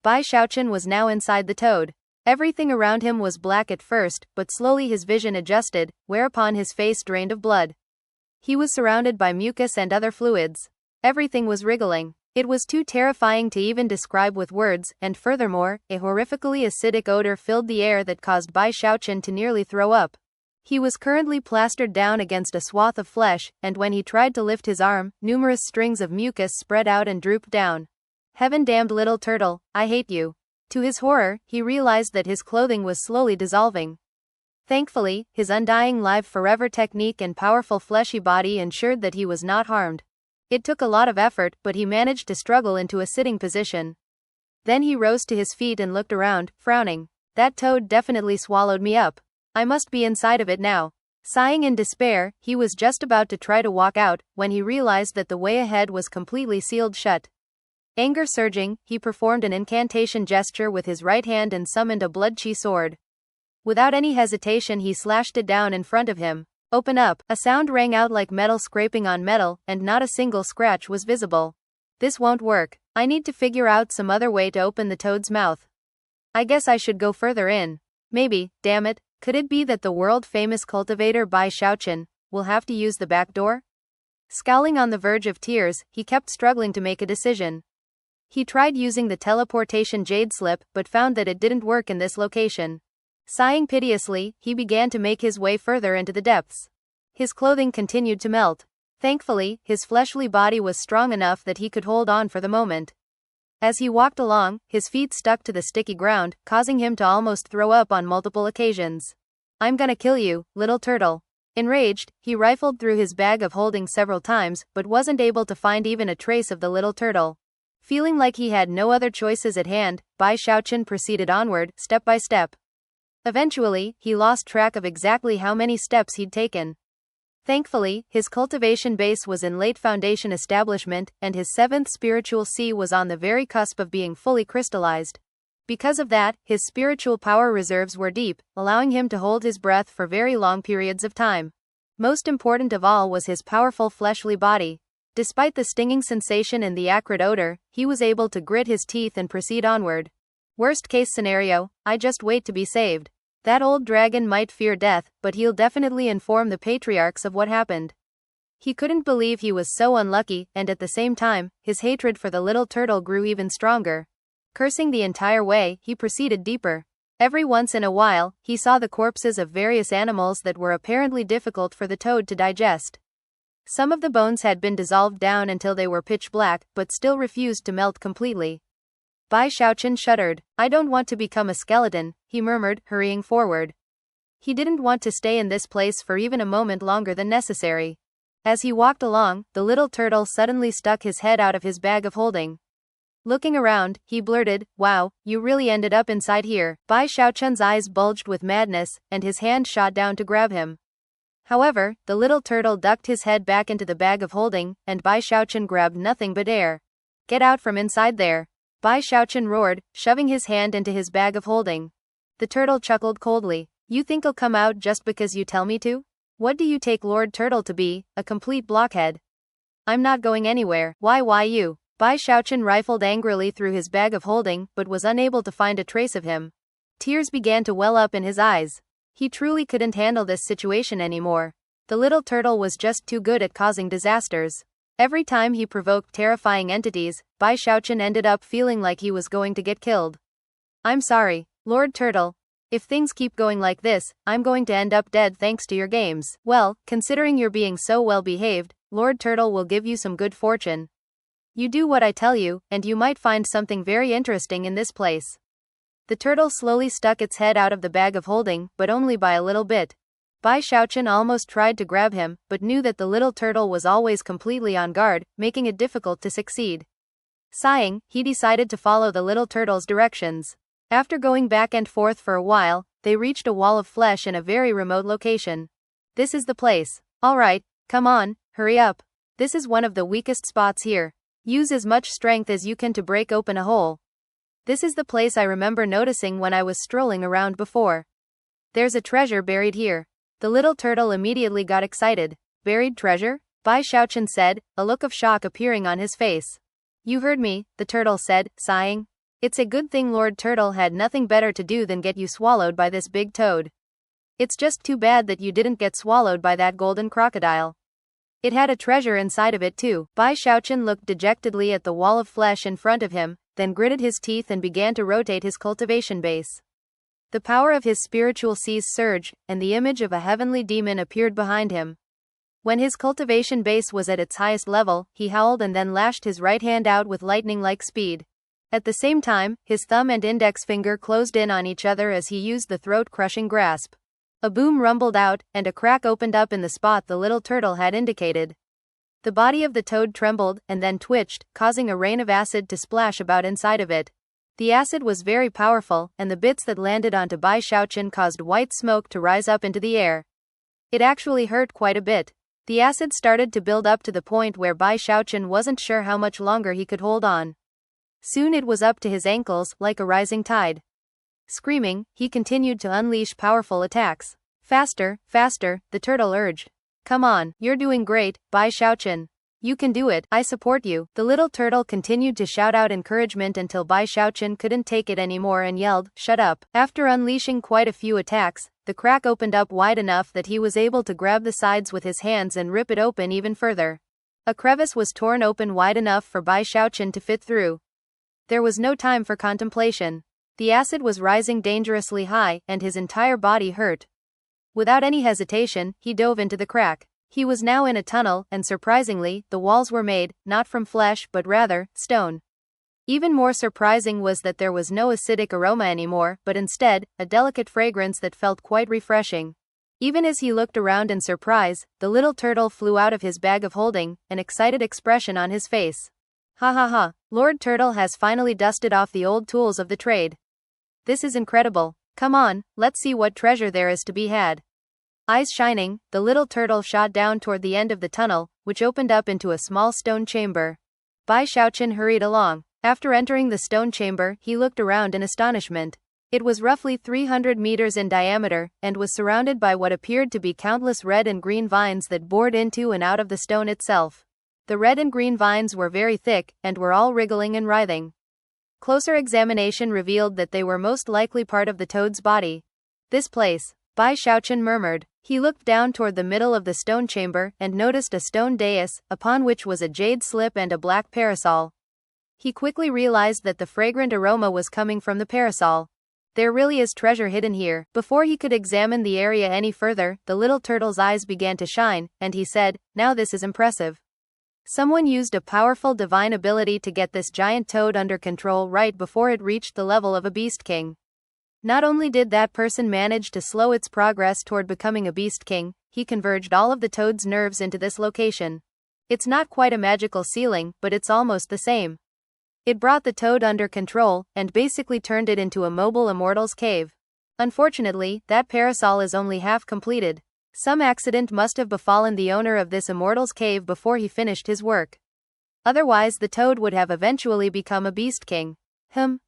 Bai Xiaochun was now inside the toad. Everything around him was black at first, but slowly his vision adjusted, whereupon his face drained of blood. He was surrounded by mucus and other fluids. Everything was wriggling. It was too terrifying to even describe with words, and furthermore, a horrifically acidic odor filled the air that caused Bai Xiaochun to nearly throw up. He was currently plastered down against a swath of flesh, and when he tried to lift his arm, numerous strings of mucus spread out and drooped down. Heaven-damned little turtle, I hate you. To his horror, he realized that his clothing was slowly dissolving. Thankfully, his undying live forever technique and powerful fleshy body ensured that he was not harmed. It took a lot of effort, but he managed to struggle into a sitting position. Then he rose to his feet and looked around, frowning. That toad definitely swallowed me up. I must be inside of it now. Sighing in despair, he was just about to try to walk out, when he realized that the way ahead was completely sealed shut. Anger surging, he performed an incantation gesture with his right hand and summoned a blood-chi sword. Without any hesitation he slashed it down in front of him. Open up. A sound rang out like metal scraping on metal, and not a single scratch was visible. This won't work. I need to figure out some other way to open the toad's mouth. I guess I should go further in. Maybe, damn it, could it be that the world-famous cultivator Bai Xiaochun will have to use the back door? Scowling on the verge of tears, he kept struggling to make a decision. He tried using the teleportation jade slip, but found that it didn't work in this location. Sighing piteously, he began to make his way further into the depths. His clothing continued to melt. Thankfully, his fleshly body was strong enough that he could hold on for the moment. As he walked along, his feet stuck to the sticky ground, causing him to almost throw up on multiple occasions. I'm gonna kill you, little turtle. Enraged, he rifled through his bag of holding several times, but wasn't able to find even a trace of the little turtle. Feeling like he had no other choices at hand, Bai Xiaochun proceeded onward, step by step. Eventually, he lost track of exactly how many steps he'd taken. Thankfully, his cultivation base was in late foundation establishment, and his seventh spiritual sea was on the very cusp of being fully crystallized. Because of that, his spiritual power reserves were deep, allowing him to hold his breath for very long periods of time. Most important of all was his powerful fleshly body. Despite the stinging sensation and the acrid odor, he was able to grit his teeth and proceed onward. Worst case scenario, I just wait to be saved. That old dragon might fear death, but he'll definitely inform the patriarchs of what happened. He couldn't believe he was so unlucky, and at the same time, his hatred for the little turtle grew even stronger. Cursing the entire way, he proceeded deeper. Every once in a while, he saw the corpses of various animals that were apparently difficult for the toad to digest. Some of the bones had been dissolved down until they were pitch black, but still refused to melt completely. Bai Xiaochun shuddered. I don't want to become a skeleton, he murmured, hurrying forward. He didn't want to stay in this place for even a moment longer than necessary. As he walked along, the little turtle suddenly stuck his head out of his bag of holding. Looking around, he blurted, "Wow, you really ended up inside here." Bai Xiaochun's eyes bulged with madness, and his hand shot down to grab him. However, the little turtle ducked his head back into the bag of holding, and Bai Xiaochun grabbed nothing but air. "Get out from inside there!" Bai Xiaochun roared, shoving his hand into his bag of holding. The turtle chuckled coldly. "You think I'll come out just because you tell me to? What do you take Lord Turtle to be, a complete blockhead? I'm not going anywhere." Why you?" Bai Xiaochun rifled angrily through his bag of holding, but was unable to find a trace of him. Tears began to well up in his eyes. He truly couldn't handle this situation anymore. The little turtle was just too good at causing disasters. Every time he provoked terrifying entities, Bai Xiaochun ended up feeling like he was going to get killed. "I'm sorry, Lord Turtle. If things keep going like this, I'm going to end up dead thanks to your games." "Well, considering you're being so well behaved, Lord Turtle will give you some good fortune. You do what I tell you, and you might find something very interesting in this place." The turtle slowly stuck its head out of the bag of holding, but only by a little bit. Bai Xiaochun almost tried to grab him, but knew that the little turtle was always completely on guard, making it difficult to succeed. Sighing, he decided to follow the little turtle's directions. After going back and forth for a while, they reached a wall of flesh in a very remote location. "This is the place. All right, come on, hurry up. This is one of the weakest spots here. Use as much strength as you can to break open a hole. This is the place I remember noticing when I was strolling around before. There's a treasure buried here." The little turtle immediately got excited. "Buried treasure?" Bai Xiaochun said, a look of shock appearing on his face. "You heard me," the turtle said, sighing. "It's a good thing Lord Turtle had nothing better to do than get you swallowed by this big toad. It's just too bad that you didn't get swallowed by that golden crocodile. It had a treasure inside of it too." Bai Xiaochun looked dejectedly at the wall of flesh in front of him, then gritted his teeth and began to rotate his cultivation base. The power of his spiritual seas surged, and the image of a heavenly demon appeared behind him. When his cultivation base was at its highest level, he howled and then lashed his right hand out with lightning-like speed. At the same time, his thumb and index finger closed in on each other as he used the throat-crushing grasp. A boom rumbled out, and a crack opened up in the spot the little turtle had indicated. The body of the toad trembled, and then twitched, causing a rain of acid to splash about inside of it. The acid was very powerful, and the bits that landed onto Bai Xiaochun caused white smoke to rise up into the air. It actually hurt quite a bit. The acid started to build up to the point where Bai Xiaochun wasn't sure how much longer he could hold on. Soon it was up to his ankles, like a rising tide. Screaming, he continued to unleash powerful attacks. "Faster, faster," the turtle urged. "Come on, you're doing great, Bai Xiaochun. You can do it, I support you." The little turtle continued to shout out encouragement until Bai Xiaochun couldn't take it anymore and yelled, "Shut up." After unleashing quite a few attacks, the crack opened up wide enough that he was able to grab the sides with his hands and rip it open even further. A crevice was torn open wide enough for Bai Xiaochun to fit through. There was no time for contemplation. The acid was rising dangerously high, and his entire body hurt. Without any hesitation, he dove into the crack. He was now in a tunnel, and surprisingly, the walls were made, not from flesh but rather, stone. Even more surprising was that there was no acidic aroma anymore, but instead, a delicate fragrance that felt quite refreshing. Even as he looked around in surprise, the little turtle flew out of his bag of holding, an excited expression on his face. Ha ha ha, Lord Turtle has finally dusted off the old tools of the trade. This is incredible. Come on, let's see what treasure there is to be had. Eyes shining, the little turtle shot down toward the end of the tunnel, which opened up into a small stone chamber. Bai Xiaochun hurried along. After entering the stone chamber, he looked around in astonishment. It was roughly 300 meters in diameter, and was surrounded by what appeared to be countless red and green vines that bored into and out of the stone itself. The red and green vines were very thick, and were all wriggling and writhing. Closer examination revealed that they were most likely part of the toad's body. This place, Bai Xiaochun murmured. He looked down toward the middle of the stone chamber, and noticed a stone dais, upon which was a jade slip and a black parasol. He quickly realized that the fragrant aroma was coming from the parasol. There really is treasure hidden here. Before he could examine the area any further, the little turtle's eyes began to shine, and he said, "Now this is impressive. Someone used a powerful divine ability to get this giant toad under control right before it reached the level of a beast king. Not only did that person manage to slow its progress toward becoming a beast king, he converged all of the toad's nerves into this location. It's not quite a magical ceiling, but it's almost the same. It brought the toad under control, and basically turned it into a mobile immortal's cave. Unfortunately, that parasol is only half completed. Some accident must have befallen the owner of this immortal's cave before he finished his work. Otherwise the toad would have eventually become a beast king.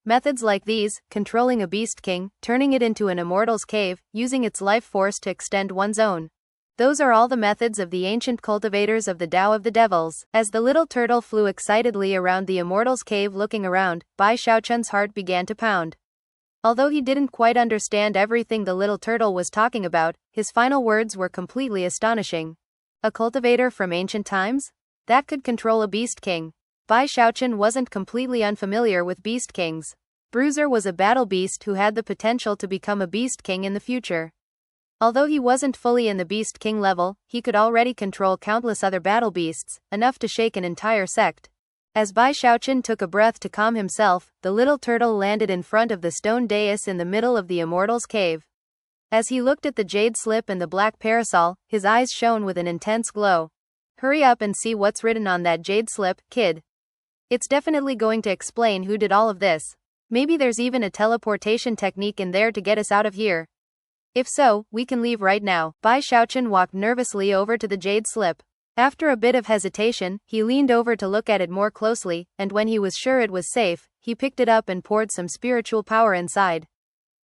Methods like these, controlling a beast king, turning it into an immortal's cave, using its life force to extend one's own. Those are all the methods of the ancient cultivators of the Tao of the Devils. As the little turtle flew excitedly around the immortal's cave looking around, Bai Xiaochun's heart began to pound. Although he didn't quite understand everything the little turtle was talking about, his final words were completely astonishing. A cultivator from ancient times? That could control a beast king. Bai Xiaochun wasn't completely unfamiliar with beast kings. Bruiser was a battle beast who had the potential to become a beast king in the future. Although he wasn't fully in the beast king level, he could already control countless other battle beasts, enough to shake an entire sect. As Bai Xiaochun took a breath to calm himself, the little turtle landed in front of the stone dais in the middle of the immortal's cave. As he looked at the jade slip and the black parasol, his eyes shone with an intense glow. Hurry up and see what's written on that jade slip, kid. It's definitely going to explain who did all of this. Maybe there's even a teleportation technique in there to get us out of here. If so, we can leave right now. Bai Xiaochun walked nervously over to the jade slip. After a bit of hesitation, he leaned over to look at it more closely, and when he was sure it was safe, he picked it up and poured some spiritual power inside.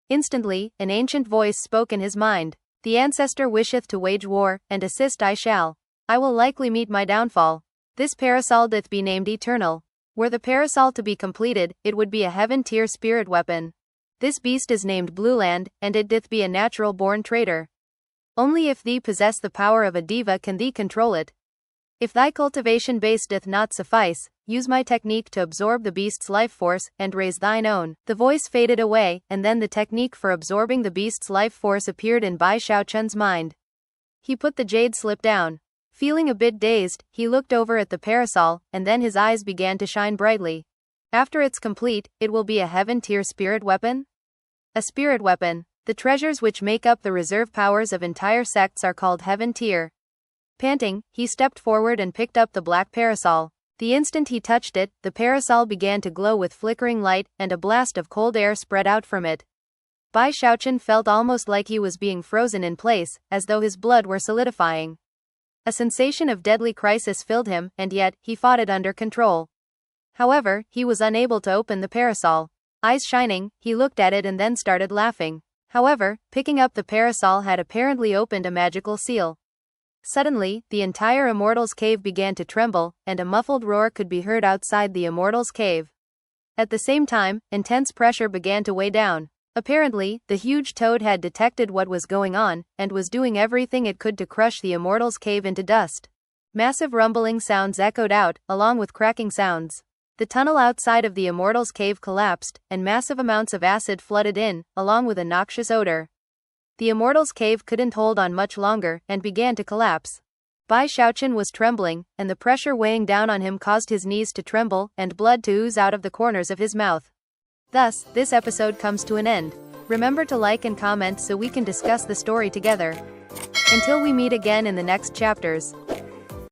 Instantly, an ancient voice spoke in his mind. The ancestor wisheth to wage war, and assist I shall. I will likely meet my downfall. This parasol doth be named eternal. Were the parasol to be completed, it would be a heaven-tier spirit weapon. This beast is named Blueland, and it doth be a natural-born traitor. Only if thee possess the power of a diva can thee control it. If thy cultivation base doth not suffice, use my technique to absorb the beast's life force, and raise thine own. The voice faded away, and then the technique for absorbing the beast's life force appeared in Bai Xiaochun's mind. He put the jade slip down. Feeling a bit dazed, he looked over at the parasol, and then his eyes began to shine brightly. After it's complete, it will be a heaven-tier spirit weapon? A spirit weapon. The treasures which make up the reserve powers of entire sects are called heaven-tier. Panting, he stepped forward and picked up the black parasol. The instant he touched it, the parasol began to glow with flickering light, and a blast of cold air spread out from it. Bai Xiaochun felt almost like he was being frozen in place, as though his blood were solidifying. A sensation of deadly crisis filled him, and yet, he fought it under control. However, he was unable to open the parasol. Eyes shining, he looked at it and then started laughing. However, picking up the parasol had apparently opened a magical seal. Suddenly, the entire immortal's cave began to tremble, and a muffled roar could be heard outside the immortal's cave. At the same time, intense pressure began to weigh down. Apparently, the huge toad had detected what was going on, and was doing everything it could to crush the immortal's cave into dust. Massive rumbling sounds echoed out, along with cracking sounds. The tunnel outside of the immortal's cave collapsed, and massive amounts of acid flooded in, along with a noxious odor. The immortal's cave couldn't hold on much longer, and began to collapse. Bai Xiaochun was trembling, and the pressure weighing down on him caused his knees to tremble, and blood to ooze out of the corners of his mouth. Thus, this episode comes to an end. Remember to like and comment so we can discuss the story together. Until we meet again in the next chapters,